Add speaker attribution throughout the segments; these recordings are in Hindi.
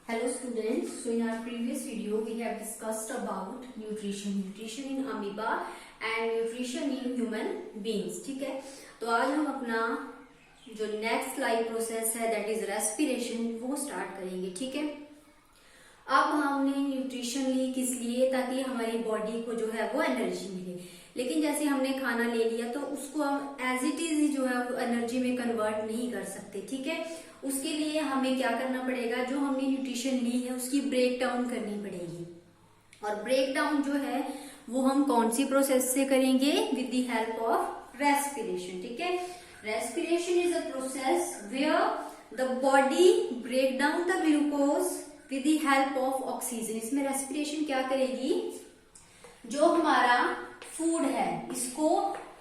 Speaker 1: Hello students, so in our previous video we have discussed about nutrition in amoeba and nutrition in human beings. ठीक है, तो आज हम अपना जो नेक्स्ट लाइफ प्रोसेस है दैट इज रेस्पिरेशन वो स्टार्ट करेंगे. ठीक है, अब हमने न्यूट्रिशन ली किस लिए, ताकि हमारी बॉडी को जो है वो एनर्जी मिले. लेकिन जैसे हमने खाना ले लिया तो उसको हम एज इट इज ही जो है वो एनर्जी में कन्वर्ट नहीं कर सकते. ठीक है, उसके लिए हमें क्या करना पड़ेगा, जो हमने न्यूट्रिशन ली है उसकी ब्रेक डाउन करनी पड़ेगी. और ब्रेक डाउन जो है वो हम कौन सी प्रोसेस से करेंगे, with the help of respiration. ठीक है, respiration is a process where the body break down the glucose with the help of oxygen. इसमें रेस्पिरेशन क्या करेगी, जो हमारा फूड है इसको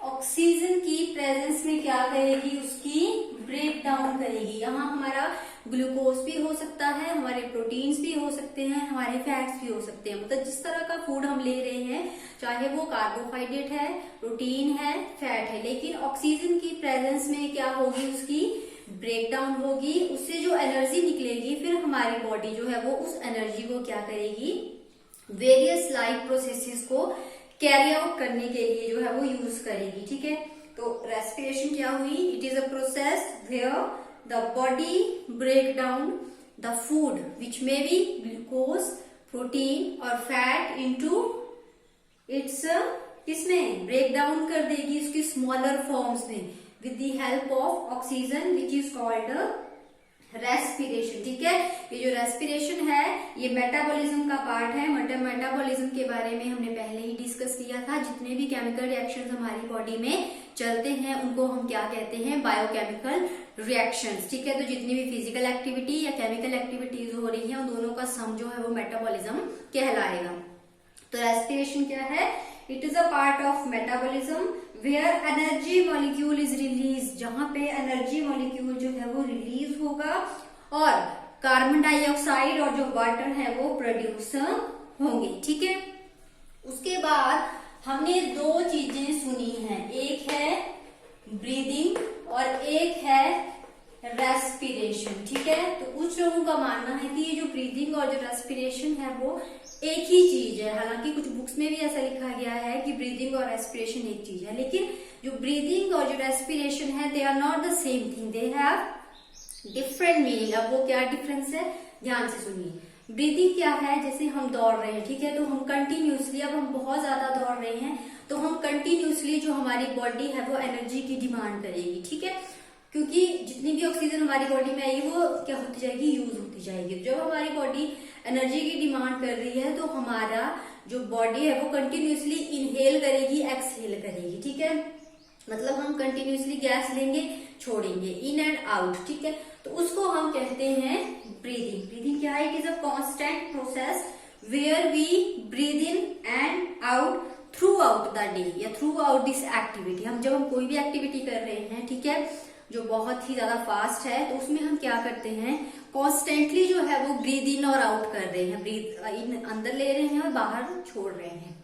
Speaker 1: ऑक्सीजन की प्रेजेंस में क्या करेगी, उसकी ब्रेक डाउन करेगी. यहाँ हमारा ग्लूकोज भी हो सकता है, हमारे प्रोटीन्स भी हो सकते हैं, हमारे फैट्स भी हो सकते हैं. मतलब जिस तरह का फूड हम ले रहे हैं, चाहे वो कार्बोहाइड्रेट है, प्रोटीन है, फैट है, लेकिन ऑक्सीजन की प्रेजेंस में क्या होगी, उसकी ब्रेक डाउन होगी. उससे जो एनर्जी निकलेगी फिर हमारी बॉडी जो है वो उस एनर्जी को क्या करेगी, वेरियस लाइफ प्रोसेसेस को कैरी आउट करने के लिए जो है वो यूज करेगी. ठीक है, तो रेस्पिरेशन क्या हुई, it is a process where the body break down the food which may be glucose, protein और फैट इनटू इट्स, किसमें ब्रेक डाउन कर देगी उसकी स्मॉलर फॉर्म्स में with the help of oxygen which is called respiration. ठीक है, ये जो रेस्पिरेशन है ये मेटाबॉलिज्म का पार्ट है. मेटाबॉलिज्म के बारे में हमने पहले ही डिस्कस किया था. जितने भी केमिकल रिएक्शंस हमारी बॉडी में चलते हैं उनको हम क्या कहते हैं, बायोकेमिकल रिएक्शंस. ठीक है, तो जितनी भी फिजिकल एक्टिविटी या केमिकल एक्टिविटीज हो रही है उन दोनों का सम जो है वो मेटाबॉलिज्म कहलाएगा. तो रेस्पिरेशन क्या है, it is a part of metabolism where energy molecule is release, जहां पे एनर्जी मॉलिक्यूल जो है वो रिलीज होगा और कार्बन डाइऑक्साइड और जो वाटर है वो प्रोड्यूस होंगे. ठीक है, उसके बाद हमने दो चीजें सुनी हैं, एक है ब्रीदिंग और एक है रेस्पिरेशन. ठीक है, तो कुछ लोगों का मानना है कि ये जो ब्रीदिंग और जो रेस्पिरेशन है वो एक ही चीज है. हालांकि कुछ बुक्स में भी ऐसा लिखा गया है कि ब्रीदिंग और रेस्पिरेशन एक चीज है, लेकिन जो ब्रीदिंग और जो रेस्पिरेशन है they are not the same thing, they have different meaning. अब वो क्या डिफरेंस है, ध्यान से सुनिए. ब्रीदिंग क्या है, जैसे हम दौड़ रहे हैं, ठीक है, तो हम कंटिन्यूसली, अब हम बहुत ज्यादा दौड़ रहे हैं तो हम कंटिन्यूसली जो हमारी बॉडी है वो एनर्जी की डिमांड करेगी. ठीक है, क्योंकि जितनी भी ऑक्सीजन हमारी बॉडी में आएगी वो क्या होती जाएगी, यूज होती जाएगी. जब हमारी बॉडी एनर्जी की डिमांड कर रही है तो हमारा जो बॉडी है वो कंटिन्यूसली इनहेल करेगी, एक्सहेल करेगी. ठीक है, मतलब हम कंटिन्यूसली गैस लेंगे, छोड़ेंगे, इन एंड आउट. ठीक है, तो उसको हम कहते हैं ब्रीदिंग. ब्रीदिंग क्या है, it is a constant process where we breathe in and out throughout the day या थ्रू आउट दिस एक्टिविटी. जब हम कोई भी एक्टिविटी कर रहे हैं, ठीक है, जो बहुत ही ज्यादा फास्ट है, तो उसमें हम क्या करते हैं, कॉन्स्टेंटली जो है वो ब्रीद इन और आउट कर रहे हैं. ब्रीद इन अंदर ले रहे हैं और बाहर छोड़ रहे हैं.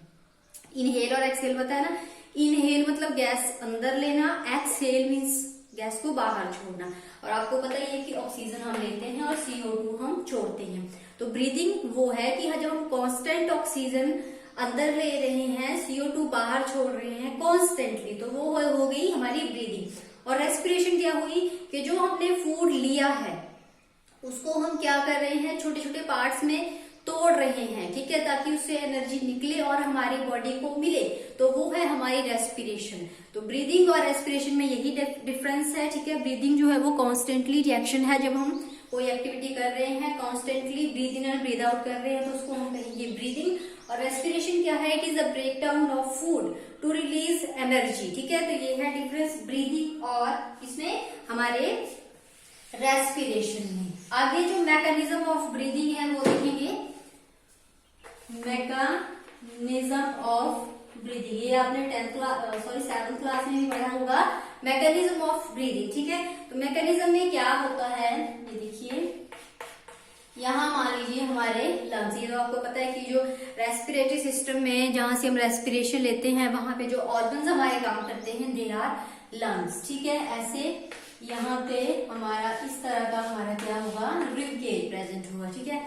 Speaker 1: इनहेल और एक्सहेल बताया ना. इनहेल मतलब गैस अंदर लेना, एक्सहेल मीन्स गैस को बाहर छोड़ना. और आपको पता ही है कि ऑक्सीजन हम लेते हैं और CO2 हम छोड़ते हैं. तो ब्रीदिंग वो है कि जब हम कॉन्स्टेंट ऑक्सीजन अंदर ले रहे हैं, CO2 बाहर छोड़ रहे हैं कॉन्स्टेंटली, तो वो हो गई हमारी ब्रीदिंग. और रेस्पिरेशन क्या हुई, कि जो हमने फूड लिया है उसको हम क्या कर रहे हैं, छोटे छोटे पार्ट्स में तोड़ रहे हैं. ठीक है, ताकि उससे एनर्जी निकले और हमारी बॉडी को मिले, तो वो है हमारी रेस्पिरेशन. तो ब्रीदिंग और रेस्पिरेशन में यही डिफरेंस है. ठीक है, ब्रीदिंग जो है वो कॉन्स्टेंटली रिएक्शन है, जब हम कोई एक्टिविटी कर रहे हैं constantly breathe in and breathe out कर रहे हैं तो उसको हम कहेंगे ब्रीदिंग. और रेस्पिरेशन क्या है, it is a break down of food to release energy. ठीक है, तो ये है डिफरेंस ब्रीदिंग और इसमें हमारे रेस्पिरेशन में. आगे जो मैकेनिज्म ऑफ ब्रीदिंग है वो देखेंगे, मैकेनिज्म ऑफ ब्रीदिंग. ये आपने 7th क्लास में भी पढ़ा होगा, मैकेनिज्म ऑफ ब्रीदिंग. ठीक है, तो मैकेनिज्म में क्या होता है, ये देखिए, यहाँ मान लीजिए हमारे लंग्स, ये तो आपको पता है कि जो रेस्पिरेटरी सिस्टम में जहां से हम रेस्पिरेशन लेते हैं वहां पे जो ऑर्गन्स हमारे काम करते हैं दे आर लंग्स. ठीक है, ऐसे यहाँ पे हमारा इस तरह का हमारा क्या होगा, रिब केज प्रेजेंट होगा, ठीक है।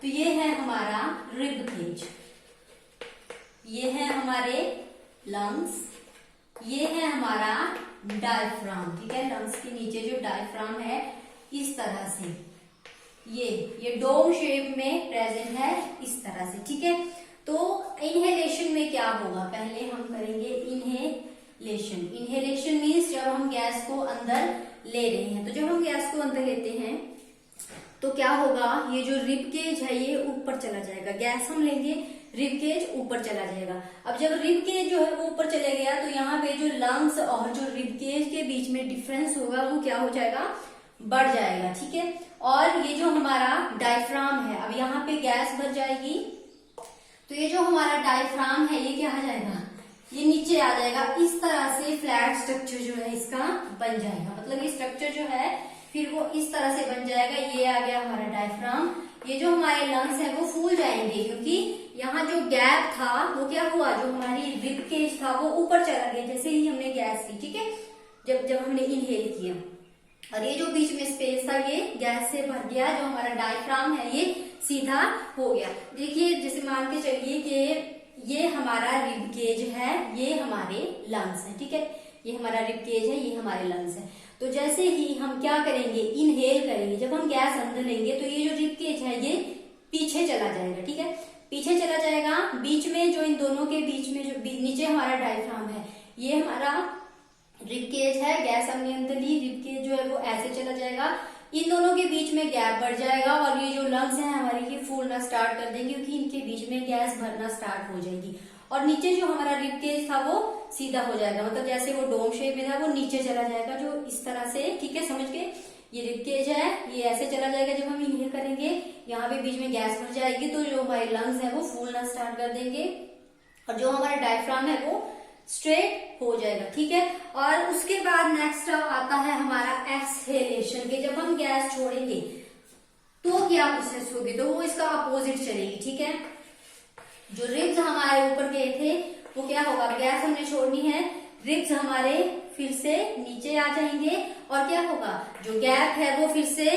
Speaker 1: तो ये है हमारा रिब केज, ये है हमारे लंग्स, ये है हमारा डायफ्राम, ठीक है। लंग्स के नीचे जो डायफ्राम है इस तरह से ये डोम शेप में प्रेजेंट है इस तरह से, ठीक है। तो इनहेलेशन में क्या होगा, पहले हम करेंगे इनहेलेशन। इनहेलेशन मीन्स जब हम गैस को अंदर ले रहे हैं, तो जब हम गैस को अंदर लेते हैं तो क्या होगा, ये जो रिब केज है ये ऊपर चला जाएगा, गैस हम लेंगे, रिब केज ऊपर चला जाएगा। अब जब रिब केज जो है वो ऊपर चले गया तो यहाँ पे जो लंग्स और जो रिब केज के बीच में डिफरेंस होगा वो क्या हो जाएगा, बढ़ जाएगा, ठीक है। और ये जो हमारा डायफ्राम है, अब यहाँ पे गैस भर जाएगी तो ये जो हमारा डायफ्राम है ये क्या आ जाएगा, ये नीचे आ जाएगा। इस तरह से फ्लैट स्ट्रक्चर जो है इसका बन जाएगा, मतलब ये स्ट्रक्चर जो है फिर वो इस तरह से बन जाएगा। ये आ गया हमारा डायफ्राम। ये जो हमारे लंग्स है वो फूल जाएंगे क्योंकि यहाँ जो गैप था वो क्या हुआ, जो हमारी रिब केज था वो ऊपर चला गया जैसे ही हमने गैस ली, ठीक है, जब हमने इनहेल किया। और ये जो बीच में स्पेस था ये गैस से भर गया, जो हमारा डायफ्राम है ये सीधा हो गया। देखिए जैसे मान के चलिए कि ये हमारा रिब केज है, ये हमारे लंग्स है, ठीक है, ये हमारा रिब केज है, ये हमारे लंग्स है। तो जैसे ही हम क्या करेंगे, इनहेल करेंगे, जब हम गैस अंदर लेंगे तो ये जो रिब केज है ये पीछे चला जाएगा, ठीक है, पीछे चला जाएगा। बीच में जो इन दोनों के बीच में जो नीचे हमारा डायफ्राम है ये हमारा रिब केज है, गैस हमने अंदर ली, रिब केज जो है वो ऐसे चला जाएगा, इन दोनों के बीच में गैप बढ़ जाएगा और ये जो लंग्स हैं हमारे ये फूलना स्टार्ट कर देंगे क्योंकि इनके बीच में गैस भरना स्टार्ट हो जाएगी। और नीचे जो हमारा रिब केज था वो सीधा हो जाएगा, मतलब जैसे वो डोम शेप में था वो नीचे चला जाएगा, जो इस तरह से, ठीक है, समझ के। ये रिब केज है, ये ऐसे चला जाएगा जब हम इनहेल करेंगे, यहाँ पे बीच में गैस भर जाएगी तो जो हमारे लंग्स है वो फूलना स्टार्ट कर देंगे और जो हमारा डायफ्राम है वो स्ट्रेट हो जाएगा, ठीक है। और उसके बाद नेक्स्ट आता है हमारा एक्सहेलेशन के, जब हम गैस छोड़ेंगे तो क्या प्रोसेस होगी, तो वो इसका अपोजिट चलेगी, ठीक है। जो रिब्स हमारे ऊपर गए थे वो क्या होगा, गैस हमने छोड़नी है, रिब्स हमारे फिर से नीचे आ जाएंगे और क्या होगा, जो गैप है वो फिर से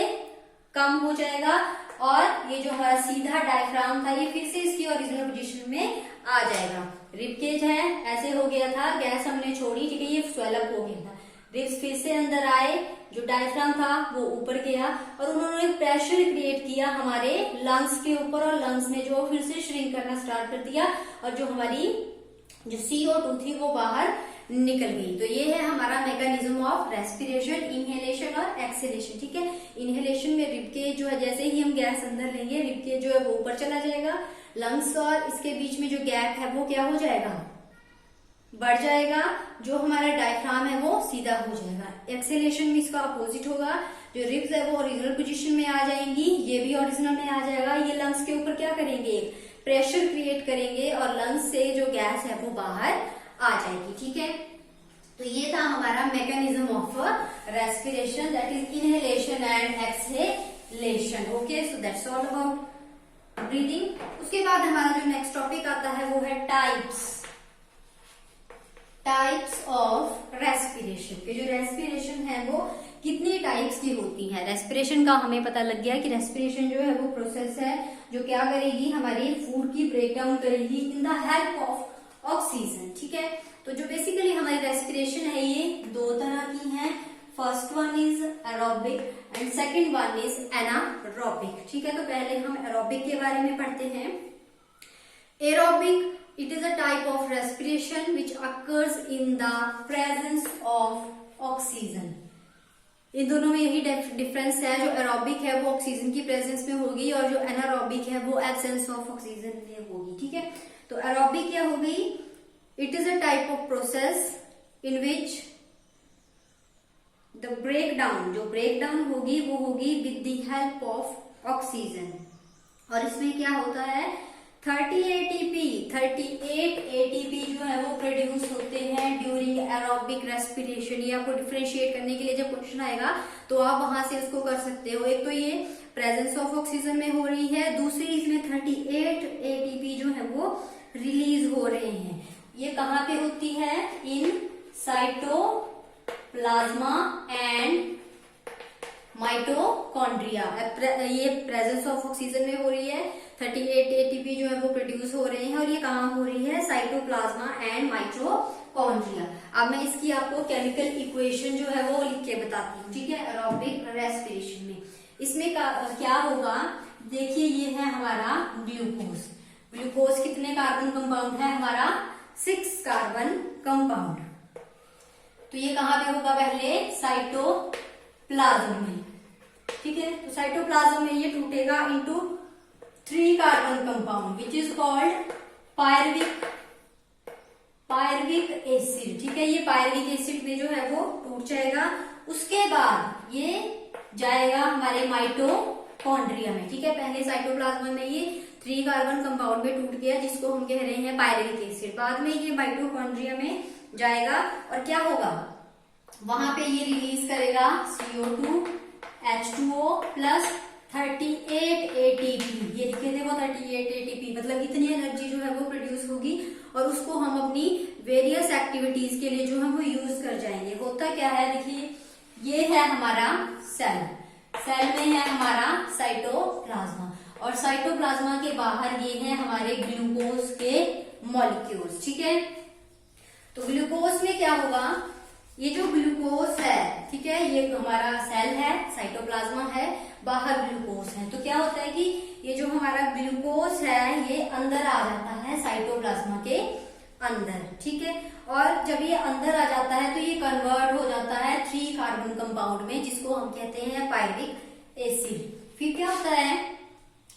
Speaker 1: कम हो जाएगा और ये जो हमारा सीधा डायफ्राम था ये फिर से इसकी ओरिजिनल पोजीशन में आ जाएगा। रिब केज है, ऐसे हो गया था, गैस हमने छोड़ी, ठीक है, ये स्वेल अप हो गया था, रिब्स फिर से अंदर आए, जो डायफ्राम था वो ऊपर गया और उन्होंने प्रेशर क्रिएट किया हमारे लंग्स के ऊपर और लंग्स ने जो फिर से श्रिंक करना स्टार्ट कर दिया और जो हमारी जो CO2 थी वो बाहर निकल गई। तो ये है हमारा मैकेनिज्म ऑफ रेस्पिरेशन, इनहेलेशन और एक्सहेलेशन, ठीक है। इनहेलेशन में रिब केज जो है जैसे ही हम गैस अंदर लेंगे रिब केज जो है वो ऊपर चला जाएगा, लंग्स और इसके बीच में जो गैप है वो क्या हो जाएगा, बढ़ जाएगा, जो हमारा डायफ्राम है वो सीधा हो जाएगा। एक्सहेलेशन में इसका अपोजिट होगा, जो रिब्स है वो ओरिजिनल पोजीशन में आ जाएंगी, ये भी ओरिजिनल में आ जाएगा, ये लंग्स के ऊपर क्या करेंगे, प्रेशर क्रिएट करेंगे और लंग्स से जो गैस है वो बाहर आ जाएगी, ठीक है। तो ये था हमारा mechanism of respiration, that is inhalation and exhalation. Okay, so that's all about breathing. उसके बाद हमारा जो नेक्स्ट टॉपिक आता है वो है टाइप्स ऑफ रेस्पिरेशन। के जो रेस्पिरेशन है वो कितने टाइप्स की होती है। रेस्पिरेशन का हमें पता लग गया कि रेस्पिरेशन जो है वो प्रोसेस है जो क्या करेगी, हमारी फूड की ब्रेकडाउन करेगी in the help of oxygen, ठीक है। तो जो बेसिकली हमारी रेस्पिरेशन है ये दो तरह की है, first one is aerobic and second one is anaerobic, ठीक है। तो पहले हम एरोबिक के बारे में पढ़ते हैं। Aerobic, it is a type of respiration which occurs in the presence of oxygen। इन दोनों में यही डिफरेंस है, जो एरोबिक है वो ऑक्सीजन की प्रेजेंस में होगी और जो एनारोबिक है वो एब्सेंस ऑफ ऑक्सीजन में होगी, ठीक है। तो एरोबिक क्या हो गई, it is a type of process in which the breakdown, जो ब्रेकडाउन होगी वो होगी with the help of oxygen. और इसमें क्या होता है, 38 ATP जो है वो प्रोड्यूस होते हैं ड्यूरिंग एरोबिक रेस्पिरेशन। ये आपको डिफरेंशिएट करने के लिए जब क्वेश्चन आएगा तो आप वहां से उसको कर सकते हो। एक तो ये प्रेजेंस ऑफ ऑक्सीजन में हो रही है, दूसरी इसमें 38 ATP जो है वो रिलीज हो रहे हैं। ये कहाँ पे होती है, इन साइटोप्लाज्मा एंड माइटोकॉन्ड्रिया। ये प्रेजेंस ऑफ ऑक्सीजन में हो रही है, 38 एटीपी जो है वो प्रोड्यूस हो रहे हैं, और ये कहाँ हो रही है, साइटोप्लाज्मा एंड माइटोकॉन्ड्रिया। अब मैं इसकी आपको केमिकल इक्वेशन जो है वो लिख के बताती हूँ, ठीक है, एरोबिक रेस्पिरेशन में। इसमें क्या होगा, देखिए ये है हमारा ग्लूकोज। ग्लूकोज कितने कार्बन कंपाउंड है हमारा, 6 कार्बन कंपाउंड। तो ये कहाँ पे होगा, पहले साइटोप्लाज्म में, ठीक है। तो साइटोप्लाज्म में ये टूटेगा into 3 carbon compound which is called pyruvic acid, ठीक है। ये पायरविक एसिड में जो है वो टूट जाएगा। उसके बाद ये जाएगा हमारे माइटोकॉन्ड्रिया में, ठीक है। पहले साइटोप्लाज्म में ये 3 कार्बन कंपाउंड में टूट गया, जिसको हम कह रहे हैं पायरविक एसिड। बाद में ये माइटोकॉन्ड्रिया में जाएगा और क्या होगा, वहां पे ये रिलीज करेगा CO2 H2O प्लस 38 ATP। ये लिखे थे वो 38 ATP, मतलब इतनी एनर्जी जो है वो प्रोड्यूस होगी, और उसको हम अपनी वेरियस एक्टिविटीज के लिए जो है वो यूज कर जाएंगे। होता क्या है, देखिए ये है हमारा सेल, सेल में है हमारा साइटोप्लाज्मा, और साइटोप्लाज्मा के बाहर ये है हमारे ग्लूकोज के मॉलिक्यूल्स, ठीक है। तो ग्लूकोज में क्या होगा, ये जो ग्लूकोज है, ठीक है, ये हमारा सेल है, साइटोप्लाज्मा है, बाहर ग्लूकोज है। तो क्या होता है कि ये जो हमारा ग्लूकोज है ये अंदर आ जाता है साइटोप्लाज्मा के अंदर, ठीक है। और जब ये अंदर आ जाता है तो ये कन्वर्ट हो जाता है 3 कार्बन कंपाउंड में, जिसको हम कहते हैं पायरविक एसिड। फिर क्या होता है,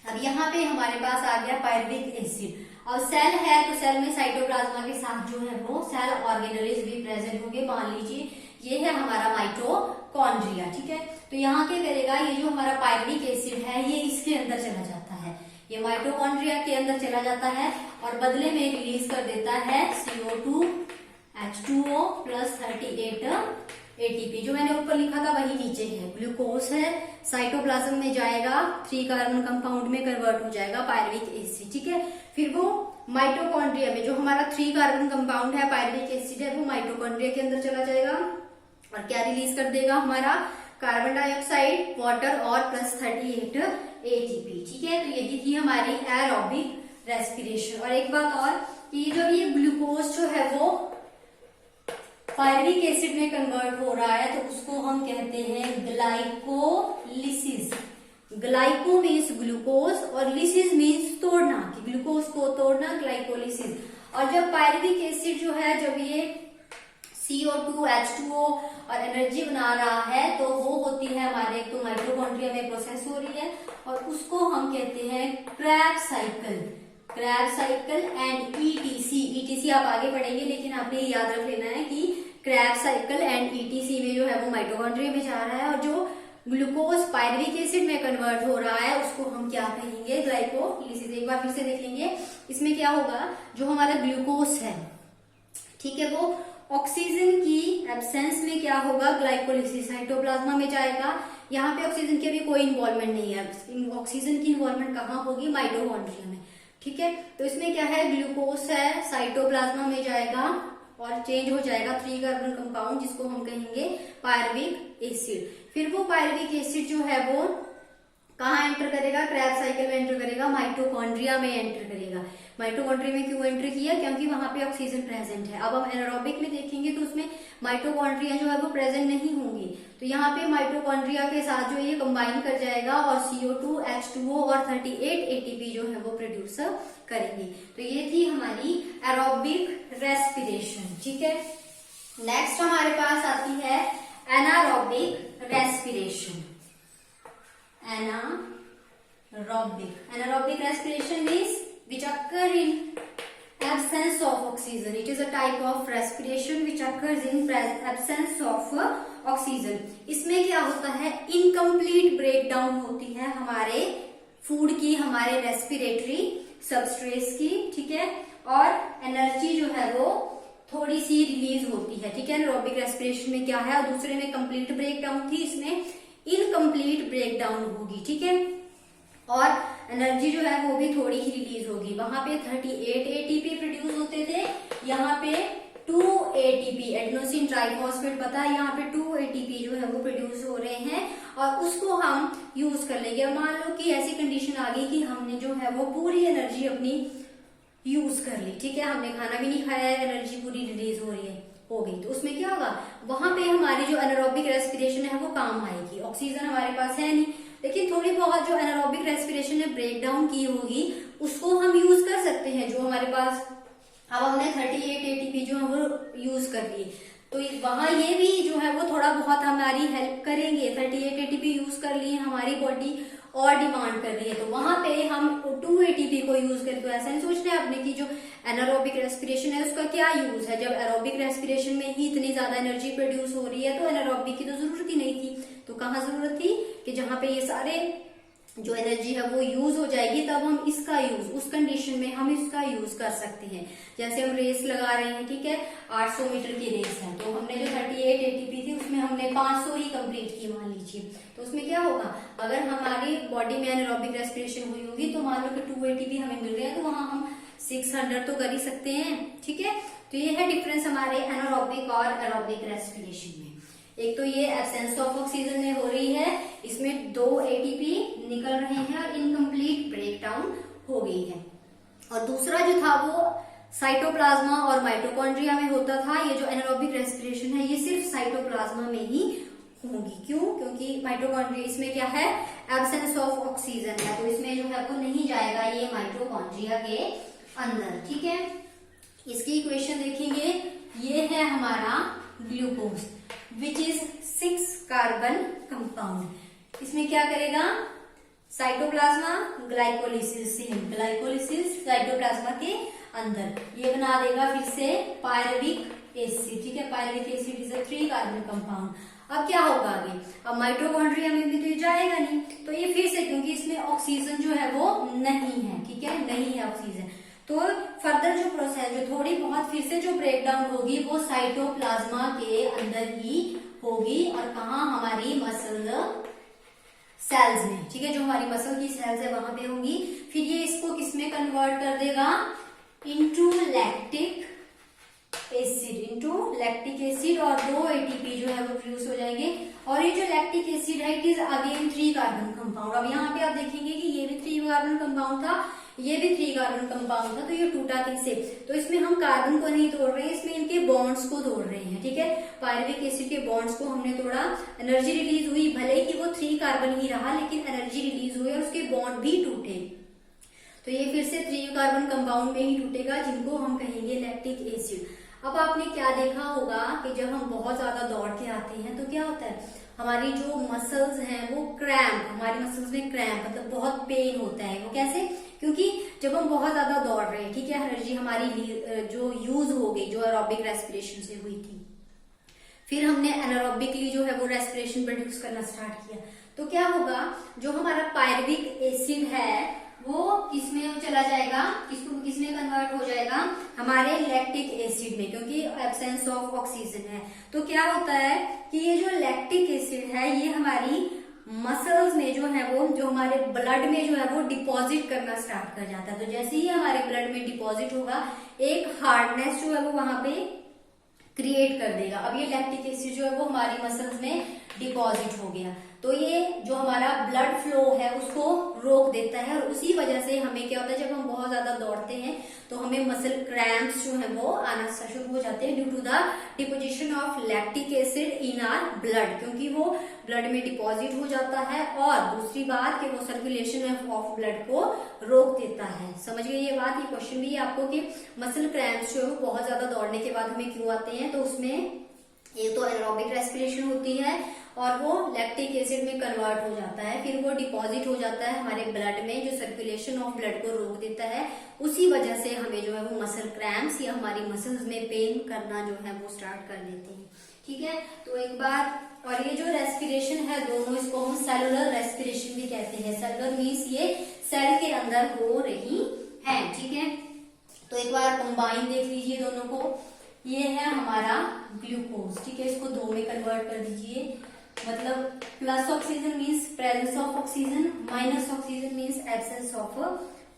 Speaker 1: अब यहाँ पे हमारे पास आ गया पायरविक एसिड। और सेल है तो सेल में साइटोप्लाज्मा के साथ जो है वो सेल ऑर्गेनेल्स भी प्रेजेंट होंगे। मान लीजिए ये है हमारा माइटोकॉन्ड्रिया, ठीक है। तो यहाँ क्या करेगा, ये जो हमारा पायरविक एसिड है ये इसके अंदर चला जाता है, ये माइटोकॉन्ड्रिया के अंदर चला जाता है, और बदले में रिलीज कर देता है CO2 H2O प्लस 38 ATP। जो मैंने ऊपर लिखा था वही नीचे है, ग्लूकोज है, साइटोप्लाज्म में जाएगा, 3 कार्बन कंपाउंड में कन्वर्ट हो जाएगा पायरविक एसिड, ठीक है। फिर वो माइटोकॉन्ड्रिया में जो हमारा 3 कार्बन कंपाउंड है पायरविक एसिड है, वो माइटोकॉन्ड्रिया के अंदर चला जाएगा, और क्या रिलीज कर देगा, हमारा कार्बन डाइऑक्साइड, वाटर और प्लस 38 ATP, ठीक है। तो यही थी हमारी एरोबिक रेस्पिरेशन। और एक बात और, कि जब ये ग्लूकोज जो है वो पायरविक एसिड में कन्वर्ट हो रहा है तो उसको हम कहते हैं ग्लाइकोलिसिस। ग्लाइको मीन्स ग्लूकोज और लिसिस मीन्स तोड़ना, कि ग्लूकोज को तोड़ना, ग्लाइकोलिसिस। और जब पायरविक एसिड जो है, जब ये CO2 H2O और एनर्जी बना रहा है, तो वो होती है हमारे तो माइटोकॉन्ड्रिया में प्रोसेस हो रही है, और उसको हम कहते हैं क्रेब्स साइकिल एंड ETC आप आगे पढ़ेंगे, लेकिन आपने याद रख लेना है कि क्रेब्स साइकिल एंड ETC में जो है वो माइटोकॉन्ड्रिया में जा रहा है, और जो ग्लूकोज पायरविक एसिड में कन्वर्ट हो रहा है उसको हम क्या कहेंगे, ग्लाइकोलिसिस। एक बार फिर से देख लेंगे, इसमें क्या होगा, जो हमारा ग्लूकोज है, ठीक है, वो ऑक्सीजन की एब्सेंस में क्या होगा, ग्लाइकोलिसिस, साइटोप्लाज्मा में जाएगा। यहाँ पे ऑक्सीजन की अभी कोई इन्वॉल्वमेंट नहीं है, ऑक्सीजन की इन्वॉल्वमेंट कहाँ होगी, माइटोकॉन्ड्रिया में, ठीक है। तो इसमें क्या है, ग्लूकोज है, साइटोप्लाज्मा में जाएगा और चेंज हो जाएगा 3 कार्बन कंपाउंड, जिसको हम कहेंगे पायरविक एसिड। फिर वो पायरविक एसिड जो है वो कहाँ एंटर करेगा, क्रेब्स साइकिल में एंटर करेगा, माइटोकॉन्ड्रिया में एंटर करेगा। माइटोकॉन्ड्रिया में क्यों एंटर किया, क्योंकि वहां पे ऑक्सीजन प्रेजेंट है। अब हम एनारोबिक में देखेंगे तो उसमें माइटोकॉन्ड्रिया जो है वो प्रेजेंट नहीं होंगी, तो यहाँ पे माइटोकॉन्ड्रिया के साथ जो ये कंबाइन कर जाएगा और CO2 H2O और 38 ATP जो है वो प्रोड्यूस करेंगे। तो ये थी हमारी एरोबिक रेस्पिरेशन, ठीक है। नेक्स्ट हमारे पास आती है anaerobic respiration. Anaerobic respiration is which occur in absence of oxygen. It is a type of respiration which occurs in absence of oxygen. इसमें क्या होता है, इनकम्प्लीट ब्रेकडाउन होती है हमारे फूड की, हमारे रेस्पिरेटरी सबस्ट्रेट्स की, ठीक है, और एनर्जी जो है वो थोड़ी सी रिलीज होती है, ठीक है। एनारोबिक रेस्पिरेशन में क्या है, और दूसरे में कंप्लीट ब्रेकडाउन थी, इसमें इनकम्प्लीट ब्रेकडाउन होगी, ठीक है, और एनर्जी जो है वो भी थोड़ी ही रिलीज होगी। वहां पे 38 ATP प्रोड्यूस होते थे, यहाँ पे 2 ATP, एडेनोसिन ट्राइफॉस्फेट, पता है, यहाँ पे 2 ATP जो है वो प्रोड्यूस हो रहे हैं, और उसको हम यूज कर लेंगे। मान लो कि ऐसी कंडीशन आ गई कि हमने जो है वो पूरी एनर्जी अपनी यूज कर ली, ठीक है, हमने खाना भी नहीं खाया है, एनर्जी पूरी रिलीज हो गई, तो उसमें क्या होगा, वहां पे हमारी जो एनारोबिक रेस्पिरेशन है वो काम आएगी। ऑक्सीजन हमारे पास है नहीं, लेकिन थोड़ी बहुत जो एनारोबिक रेस्पिरेशन ने ब्रेक डाउन की होगी उसको हम यूज कर सकते हैं। जो हमारे पास अब हमने 38 एटीपी जो है वो यूज कर लिए, तो वहां ये भी जो है वो थोड़ा बहुत हमारी हेल्प करेंगे। 38 एटीपी यूज कर लिए, हमारी बॉडी और डिमांड कर रही है, तो वहां पे हम 2 एटीपी को यूज करें। तो ऐसा नहीं सोचना है आपने कि जो एनारोबिक रेस्पिरेशन है उसका क्या यूज है, जब एरोबिक रेस्पिरेशन में ही इतनी ज्यादा एनर्जी प्रोड्यूस हो रही है तो एनारोबिक की तो जरूरत ही नहीं थी। तो कहाँ जरूरत थी कि जहां पे ये सारे जो एनर्जी है वो यूज हो जाएगी, तब हम इसका यूज, उस कंडीशन में हम इसका यूज कर सकते हैं। जैसे हम रेस लगा रहे हैं, ठीक है, 800 मीटर की रेस है, तो हमने जो 38 एटीपी थी उसमें हमने 500 ही कंप्लीट की मान लीजिए, तो उसमें क्या होगा, अगर हमारी बॉडी में एनारोबिक रेस्पिरेशन हुई होगी तो मान लो कि 2 एटीपी हमें मिल रहे हैं, तो वहां हम 600 तो कर ही सकते हैं, ठीक है। तो ये है डिफरेंस हमारे एनारोबिक और एरोबिक रेस्पिरेशन में। एक तो ये एब्सेंस ऑफ ऑक्सीजन में हो रही है, इसमें 2 एटीपी निकल रहे हैं और इनकम्प्लीट ब्रेकडाउन हो गई है। और दूसरा जो था वो साइटोप्लाज्मा और माइटोकॉन्ड्रिया में होता था। ये जो एनारोबिक रेस्पिरेशन है ये सिर्फ साइटोप्लाज्मा में ही होगी। क्यों? क्योंकि माइटोकॉन्ड्रिया, इसमें क्या है, एब्सेंस ऑफ ऑक्सीजन है, तो इसमें जो है वो नहीं जाएगा ये माइटोकॉन्ड्रिया के अंदर, ठीक है। इसकी इक्वेशन देखेंगे, ये है हमारा glucose which is 6 carbon compound. इसमें क्या करेगा, साइटोप्लाज्मा ग्लाइकोलिसिस, ग्लाइकोलिसिस साइटोप्लाज्मा के अंदर ये बना देगा फिर से पायरुविक एसिड, ठीक है। Pyruvic acid is a 3 carbon compound. अब क्या होगा आगे, अब माइटोकॉन्ड्रिया में भी तो ये जाएगा नहीं, तो ये फिर से, क्योंकि इसमें ऑक्सीजन जो है वो नहीं है, ठीक है, नहीं है ऑक्सीजन, तो फर्दर जो प्रोसेस, जो थोड़ी बहुत फिर से जो ब्रेकडाउन होगी वो साइटोप्लाज्मा के अंदर ही होगी। और कहा, हमारी मसल सेल्स में, ठीक है, जो हमारी मसल की सेल्स है वहां पे होंगी। फिर ये इसको किसमें कन्वर्ट कर देगा, इनटू लैक्टिक एसिड, और 2 एटीपी जो है वो प्रोड्यूस हो जाएंगे। और ये जो लैक्टिक एसिड है it is again 3 carbon compound. अब यहाँ पे आप देखेंगे कि ये भी 3 कार्बन कंपाउंड था, ये भी 3 कार्बन कंपाउंड था, तो ये टूटा कैसे, तो इसमें हम कार्बन को नहीं तोड़ रहे हैं, इसमें इनके बॉन्ड्स को तोड़ रहे हैं, ठीक है। पायरुविक एसिड के बॉन्ड्स को हमने तोड़ा, एनर्जी रिलीज हुई, भले ही वो 3 कार्बन ही रहा, लेकिन एनर्जी रिलीज हुई और उसके बॉन्ड भी टूटे, तो ये फिर से 3 कार्बन कंपाउंड में ही टूटेगा, जिनको हम कहेंगे लैक्टिक एसिड। अब आपने क्या देखा होगा कि जब हम बहुत ज्यादा दौड़ के आते हैं तो क्या होता है, हमारी जो मसल्स हैं वो क्रैम्प, हमारी मसल्स में क्रैम्प मतलब बहुत पेन होता है। वो कैसे, क्योंकि जब हम बहुत ज्यादा दौड़ रहे हैं, ठीक है, एनर्जी हमारी जो यूज हो गई, जो एरोबिक रेस्पिरेशन से हुई थी, फिर हमने एनारोबिकली जो है वो रेस्पिरेशन प्रोड्यूस करना स्टार्ट किया, तो क्या होगा, जो हमारा पायरुविक एसिड है वो किसमें चला जाएगा, किसमें कन्वर्ट हो जाएगा, हमारे लैक्टिक एसिड में, क्योंकि एब्सेंस ऑफ ऑक्सीजन है। तो क्या होता है कि ये जो लैक्टिक एसिड है ये हमारी मसल्स में जो है वो, जो हमारे ब्लड में जो है वो डिपॉजिट करना स्टार्ट कर जाता है। तो जैसे ही हमारे ब्लड में डिपॉजिट होगा, एक हार्डनेस जो है वो वहां पे क्रिएट कर देगा। अब ये लैक्टिक एसिड जो है वो हमारी मसल्स में डिपॉजिट हो गया, तो ये जो हमारा ब्लड फ्लो है उसको रोक देता है, और उसी वजह से हमें क्या होता है, जब हम बहुत ज्यादा दौड़ते हैं तो हमें मसल क्रैम्प्स जो है वो आना शुरू हो जाते हैं, due to the deposition of lactic acid in our blood, क्योंकि वो ब्लड में डिपॉजिट हो जाता है, और दूसरी बात कि वो सर्कुलेशन ऑफ ब्लड को रोक देता है। समझ गए ये बात, ये क्वेश्चन भी है आपको कि मसल क्रैम्प्स जो है बहुत ज्यादा दौड़ने के बाद हमें क्यों आते हैं, तो उसमें ये तो एनारोबिक रेस्पिरेशन होती है और वो लैक्टिक एसिड में कन्वर्ट हो जाता है, फिर वो डिपॉजिट हो जाता है हमारे ब्लड में, जो सर्कुलेशन ऑफ ब्लड को रोक देता है। उसी वजह से हमें जो है वो मसल क्रैम्प्स या हमारी मसल्स में पेन करना जो है वो स्टार्ट कर देते हैं, ठीक है। तो एक बार, और ये जो रेस्पिरेशन है दोनों, इसको हम सेलुलर रेस्पिरेशन भी कहते हैं। सेलुलर मीन्स ये सेल के अंदर हो रही है, ठीक है। तो एक बार कंबाइन देख लीजिए दोनों को, ये है हमारा ग्लूकोज, ठीक है, इसको 2 में कन्वर्ट कर दीजिए, मतलब plus oxygen means presence of oxygen, minus oxygen means absence of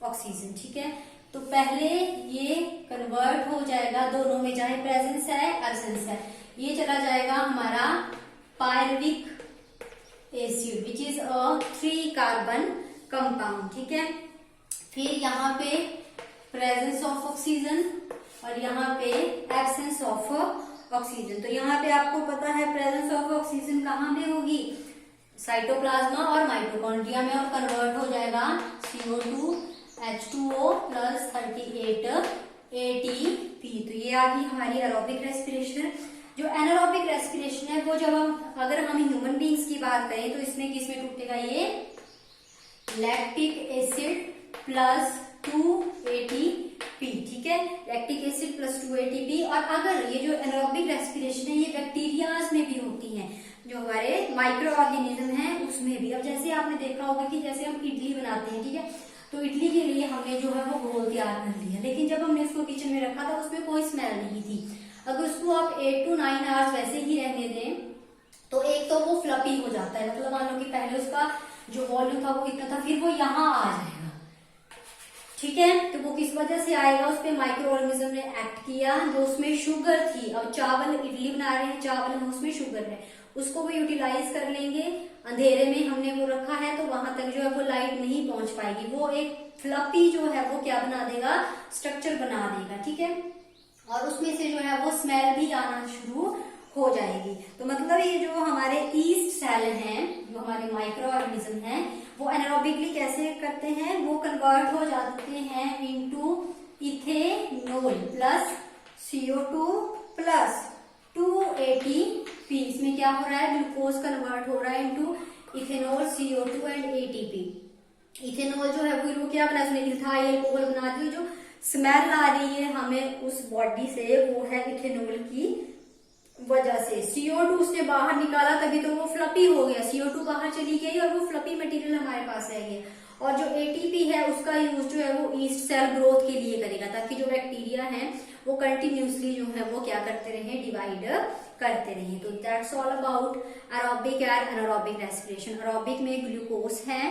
Speaker 1: oxygen, ठीक है। तो पहले ये कन्वर्ट हो जाएगा दोनों में, चाहे प्रेजेंस है एब्सेंस है, ये चला जाएगा हमारा pyruvic acid which is a 3 carbon compound, ठीक है। फिर यहाँ पे प्रेजेंस ऑफ ऑक्सीजन और यहाँ पे एब्सेंस ऑफ ऑक्सीजन। तो यहाँ पे आपको पता है प्रेजेंस ऑफ ऑक्सीजन कहाँ पे होगी, साइटोप्लाज्मा और माइटोकॉन्ड्रिया में, और कन्वर्ट हो जाएगा CO2 H2O प्लस 38 ATP। तो ये आ गई हमारी एरोबिक रेस्पिरेशन। जो एनारोबिक रेस्पिरेशन है वो जब अगर हम ह्यूमन बींग्स की बात करें तो इसमें किसमें टूटेगा, ये लैक्टिक एसिड प्लस 2 ATP, ठीक है, लैक्टिक एसिड प्लस 2 ATP। और अगर ये जो एनारोबिक रेस्पिरेशन है ये बैक्टीरियाज में भी होती है, जो हमारे माइक्रो ऑर्गेनिज्म है उसमें भी। अब जैसे आपने देखा होगा कि जैसे हम इडली बनाते हैं, ठीक है, तो इडली के लिए हमने जो है वो घोल तैयार कर लिया, लेकिन जब हमने उसको किचन में रखा था उसमें कोई स्मेल नहीं थी। अगर उसको आप 8 to 9 आवर्स वैसे ही रहने दें तो एक तो वो फ्लपी हो जाता है, मतलब मान लो कि पहले उसका जो वॉल्यूम था वो इतना था, फिर वो यहाँ आ जाएगा, ठीक है। तो वो किस वजह से आएगा, उस पर माइक्रो ऑर्गेनिज्म ने एक्ट किया, जो उसमें शुगर थी। अब चावल इडली बना रहे हैं, चावल में उसमें शुगर है, उसको वो यूटिलाइज कर लेंगे। अंधेरे में हमने वो रखा है तो वहां तक जो है वो लाइट नहीं पहुंच पाएगी, वो एक फ्लपी जो है वो क्या बना देगा, स्ट्रक्चर बना देगा, ठीक है। और उसमें से जो है वो स्मेल भी आना शुरू हो जाएगी। तो मतलब ये जो हमारे ईस्ट सेल हैं, जो हमारे माइक्रो ऑर्गेनिज्म हैं, वो एनारोबिकली कैसे करते हैं, वो कन्वर्ट हो जाते हैं into ethanol plus CO2 plus 2 ATP। इसमें क्या हो रहा है, ग्लूकोज कन्वर्ट हो रहा है into ethanol, CO2 and ATP। Ethanol जो है वो क्या बना, इसने इथाइल अल्कोहल बना दी। जो स्मेल आ रही है हमें उस बॉडी से वो है इथेनॉल की वजह से। CO2 उसने बाहर निकाला तभी तो वो फ्लपी हो गया, CO2 बाहर चली गई और वो फ्लपी मटेरियल हमारे पास रह गया। और जो ATP है उसका यूज जो है वो ईस्ट सेल ग्रोथ के लिए करेगा, ताकि जो बैक्टीरिया है वो कंटिन्यूसली जो है वो क्या करते रहे, डिवाइड करते रहे। तो that's all about aerobic and anaerobic respiration. Aerobic में ग्लूकोज है,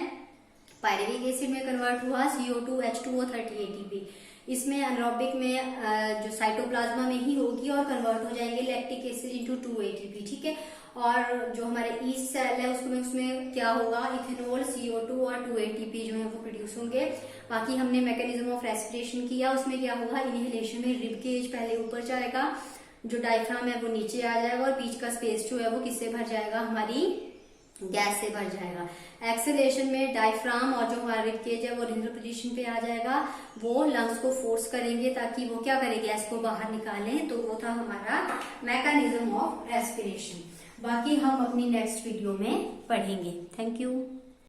Speaker 1: पायरुविक एसिड में कन्वर्ट हुआ CO2 H2O 30 ATP। इसमें एनारोबिक में जो साइटोप्लाज्मा में ही होगी और कन्वर्ट हो जाएंगे लैक्टिक एसिड इनटू 2 ATP, ठीक है। और जो हमारे ईस्ट सेल है उसमें क्या होगा, इथेनॉल, CO2 और 2 ATP जो है वो प्रोड्यूस होंगे। बाकी हमने मैकेनिज्म ऑफ रेस्पिरेशन किया, उसमें क्या होगा, इनहेलेशन में रिब केज पहले ऊपर जाएगा, जो डायफ्राम है वो नीचे आ जाएगा, और बीच का स्पेस जो है वो किससे भर जाएगा, हमारी गैस से भर जाएगा। एक्सेलेशन में डायफ्राम और जो हमारा रिब केज है वो रिंदर पोजीशन पे आ जाएगा, वो लंग्स को फोर्स करेंगे ताकि वो क्या करे, गैस को बाहर निकालें। तो वो था हमारा मैकेनिज्म ऑफ रेस्पिरेशन। बाकी हम अपनी नेक्स्ट वीडियो में पढ़ेंगे। Thank you.